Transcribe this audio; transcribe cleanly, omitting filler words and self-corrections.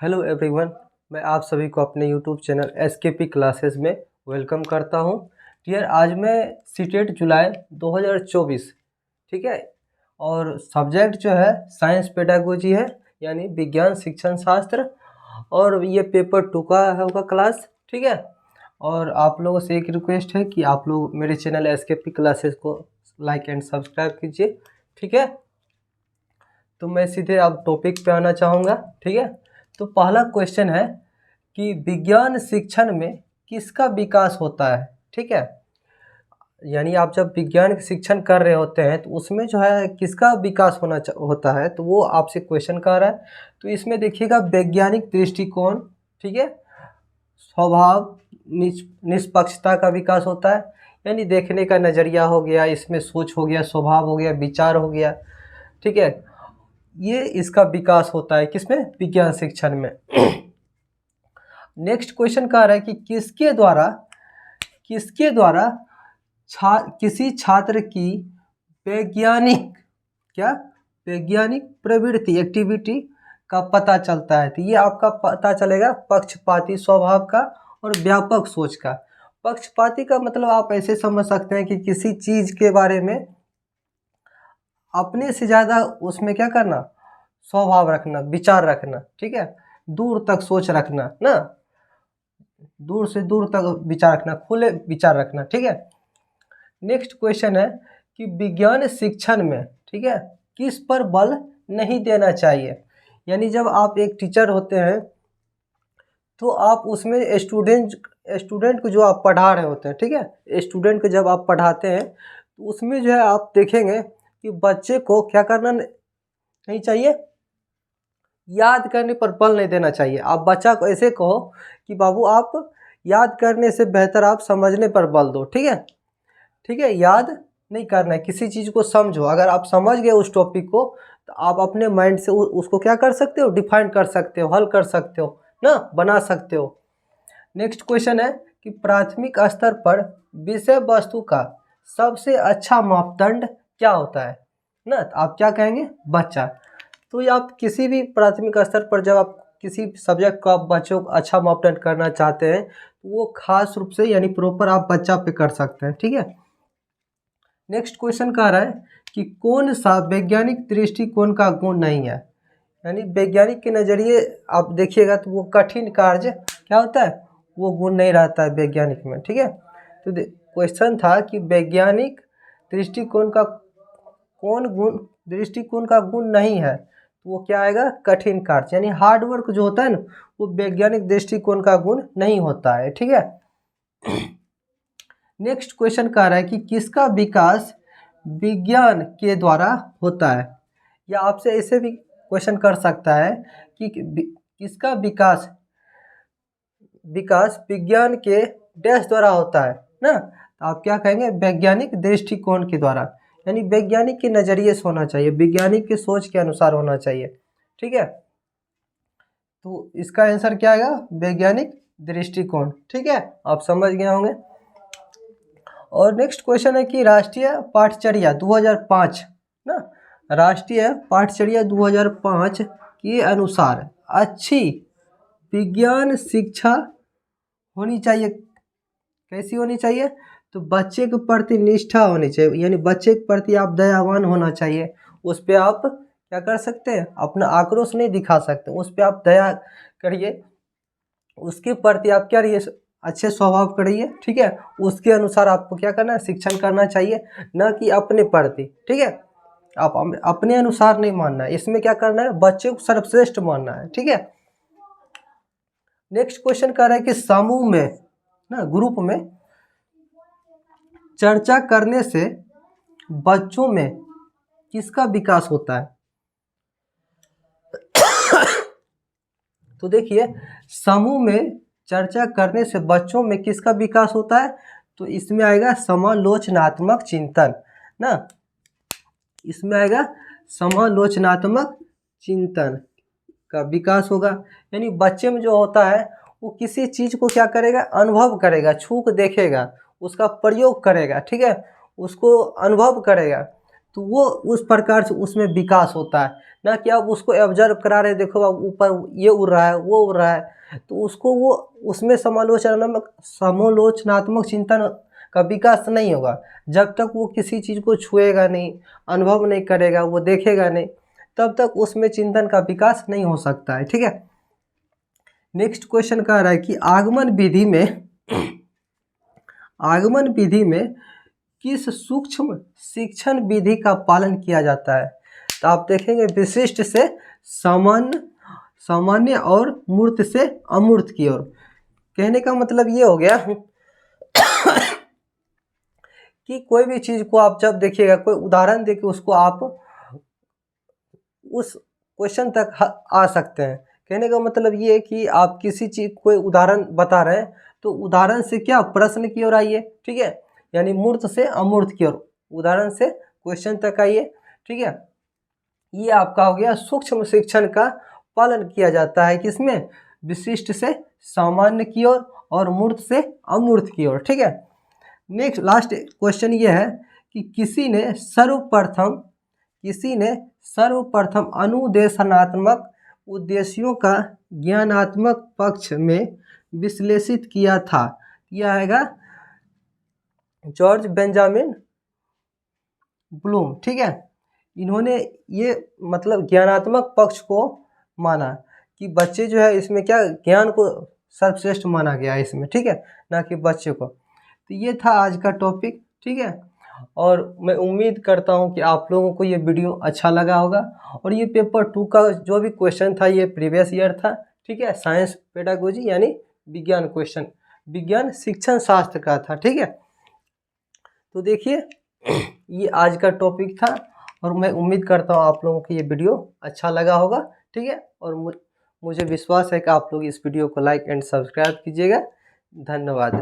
Hello everyone, मैं आप सभी को अपने यूट्यूब चैनल एसकेपी क्लासेस में वेलकम करता हूं। डियर, आज मैं सीटेट जुलाई 2024, ठीक है, और सब्जेक्ट जो है साइंस पेडागोजी है, यानी विज्ञान शिक्षण शास्त्र। और ये पेपर 2 का होगा क्लास, ठीक है। और आप लोगों से एक रिक्वेस्ट है कि आप लोग मेरे चैनल एसकेपी क्लासेस को लाइक एंड सब्सक्राइब कीजिए, ठीक है। तो मैं सीधे अब टॉपिक पे आना चाहूँगा, ठीक है। तो पहला क्वेश्चन है कि विज्ञान शिक्षण में किसका विकास होता है, ठीक है। यानी आप जब विज्ञान के शिक्षण कर रहे होते हैं तो उसमें जो है किसका विकास होता है, तो वो आपसे क्वेश्चन कर रहा है। तो इसमें देखिएगा वैज्ञानिक दृष्टिकोण, ठीक है, स्वभाव, निष्पक्षता का विकास होता है, यानी देखने का नज़रिया हो गया, इसमें सोच हो गया, स्वभाव हो गया, विचार हो गया, ठीक है। ये इसका विकास होता है किसमें, विज्ञान शिक्षण में। नेक्स्ट क्वेश्चन कह रहा है कि किसके द्वारा किसी छात्र की वैज्ञानिक प्रवृत्ति, एक्टिविटी का पता चलता है। तो ये आपका पता चलेगा पक्षपाती स्वभाव का और व्यापक सोच का। पक्षपाती का मतलब आप ऐसे समझ सकते हैं कि किसी चीज़ के बारे में अपने से ज़्यादा उसमें क्या करना, स्वभाव रखना, विचार रखना, ठीक है, दूर तक सोच रखना ना, दूर से दूर तक विचार रखना, खुले विचार रखना, ठीक है। नेक्स्ट क्वेश्चन है कि विज्ञान शिक्षण में, ठीक है, किस पर बल नहीं देना चाहिए। यानी जब आप एक टीचर होते हैं तो आप उसमें स्टूडेंट को जो आप पढ़ा रहे होते हैं, ठीक है, स्टूडेंट को जब आप पढ़ाते हैं तो उसमें जो है आप देखेंगे कि बच्चे को क्या करना नहीं चाहिए, याद करने पर बल नहीं देना चाहिए। आप बच्चा को ऐसे कहो कि बाबू आप याद करने से बेहतर आप समझने पर बल दो, ठीक है, ठीक है। याद नहीं करना है, किसी चीज़ को समझो। अगर आप समझ गए उस टॉपिक को तो आप अपने माइंड से उसको क्या कर सकते हो, डिफाइन कर सकते हो, हल कर सकते हो ना, बना सकते हो। नेक्स्ट क्वेश्चन है कि प्राथमिक स्तर पर विषय वस्तु का सबसे अच्छा मापदंड क्या होता है ना, तो आप क्या कहेंगे, बच्चा। तो ये आप किसी भी प्राथमिक स्तर पर जब आप किसी सब्जेक्ट को आप बच्चों को अच्छा मापदंड करना चाहते हैं तो वो खास रूप से यानी प्रॉपर आप बच्चा पे कर सकते हैं, ठीक है। नेक्स्ट क्वेश्चन कह रहा है कि कौन सा वैज्ञानिक दृष्टिकोण का गुण नहीं है। यानी वैज्ञानिक के नज़रिए आप देखिएगा तो वो कठिन कार्य क्या होता है, वो गुण नहीं रहता है वैज्ञानिक में, ठीक है। तो क्वेश्चन था कि वैज्ञानिक दृष्टिकोण का दृष्टिकोण का गुण नहीं है, तो वो क्या आएगा, कठिन कार्य, यानी हार्ड वर्क जो होता है ना, वो वैज्ञानिक दृष्टिकोण का गुण नहीं होता है, ठीक है। नेक्स्ट क्वेश्चन कह रहा है कि किसका विकास विज्ञान के द्वारा होता है, या आपसे ऐसे भी क्वेश्चन कर सकता है कि किसका विकास विज्ञान के डैश द्वारा होता है ना, तो आप क्या कहेंगे, वैज्ञानिक दृष्टिकोण के द्वारा, यानी वैज्ञानिक के नज़रिए से होना चाहिए, वैज्ञानिक के सोच के अनुसार होना चाहिए, ठीक है। तो इसका आंसर क्या आएगा, वैज्ञानिक दृष्टिकोण, ठीक है, आप समझ गए होंगे। और नेक्स्ट क्वेश्चन है कि राष्ट्रीय पाठचर्या 2005 ना, राष्ट्रीय पाठचर्या 2005 के अनुसार अच्छी विज्ञान शिक्षा होनी चाहिए, कैसी होनी चाहिए, तो बच्चे के प्रति निष्ठा होनी चाहिए, यानी बच्चे के प्रति आप दयावान होना चाहिए। उस पर आप क्या कर सकते हैं, अपना आक्रोश नहीं दिखा सकते, उस पर आप दया करिए, उसके प्रति आप क्या रहिए, अच्छे स्वभाव करिए, ठीक है। उसके अनुसार आपको क्या करना है, शिक्षण करना चाहिए, न कि अपने प्रति, ठीक है। आप अपने अनुसार नहीं मानना है, इसमें क्या करना है, बच्चे को सर्वश्रेष्ठ मानना है, ठीक है। नेक्स्ट क्वेश्चन कह रहा है कि समूह में ना, ग्रुप में चर्चा करने से बच्चों में किसका विकास होता है। तो देखिए, समूह में चर्चा करने से बच्चों में किसका विकास होता है, तो इसमें आएगा समालोचनात्मक चिंतन ना, इसमें आएगा समालोचनात्मक चिंतन का विकास होगा। यानी बच्चे में जो होता है वो किसी चीज़ को क्या करेगा, अनुभव करेगा, छू के देखेगा, उसका प्रयोग करेगा, ठीक है, उसको अनुभव करेगा, तो वो उस प्रकार से उसमें विकास होता है, ना कि आप उसको ऑब्जर्व करा रहे देखो अब ऊपर ये उड़ रहा है वो उड़ रहा है, तो उसको वो उसमें समालोचनात्मक चिंतन का विकास नहीं होगा जब तक वो किसी चीज़ को छुएगा नहीं, अनुभव नहीं करेगा, वो देखेगा नहीं, तब तक उसमें चिंतन का विकास नहीं हो सकता है। ठीक है, नेक्स्ट क्वेश्चन कह रहा है कि आगमन विधि में किस सूक्ष्म शिक्षण विधि का पालन किया जाता है? तो आप देखेंगे विशिष्ट से सामान्य और मूर्त से अमूर्त की ओर। कहने का मतलब ये हो गया कि कोई भी चीज़ को आप जब देखिएगा, कोई उदाहरण देके उसको आप उस क्वेश्चन तक आ सकते हैं। कहने का मतलब ये है कि आप किसी चीज़ कोई उदाहरण बता रहे हैं तो उदाहरण से क्या प्रश्न की ओर आइए। ठीक है, यानी मूर्त से अमूर्त की ओर, उदाहरण से क्वेश्चन तक आइए। ठीक है, ये आपका हो गया सूक्ष्म शिक्षण का पालन किया जाता है किसमें? विशिष्ट से सामान्य की ओर और मूर्त से अमूर्त की ओर। ठीक है, नेक्स्ट लास्ट क्वेश्चन ये है कि किसी ने सर्वप्रथम अनुदेशनात्मक उद्देश्यों का ज्ञानात्मक पक्ष में विश्लेषित किया था। यह आएगा जॉर्ज बेंजामिन ब्लूम। ठीक है, इन्होंने ये मतलब ज्ञानात्मक पक्ष को माना कि बच्चे जो है इसमें क्या ज्ञान को सर्वश्रेष्ठ माना गया है इसमें। ठीक है, ना कि बच्चे को। तो ये था आज का टॉपिक। ठीक है, और मैं उम्मीद करता हूँ कि आप लोगों को ये वीडियो अच्छा लगा होगा। और ये पेपर 2 का जो भी क्वेश्चन था ये प्रीवियस ईयर था। ठीक है, साइंस पेडागोजी यानी विज्ञान क्वेश्चन, विज्ञान शिक्षण शास्त्र का था। ठीक है, तो देखिए ये आज का टॉपिक था और मैं उम्मीद करता हूँ आप लोगों को ये वीडियो अच्छा लगा होगा। ठीक है, और मुझे विश्वास है कि आप लोग इस वीडियो को लाइक एंड सब्सक्राइब कीजिएगा। धन्यवाद।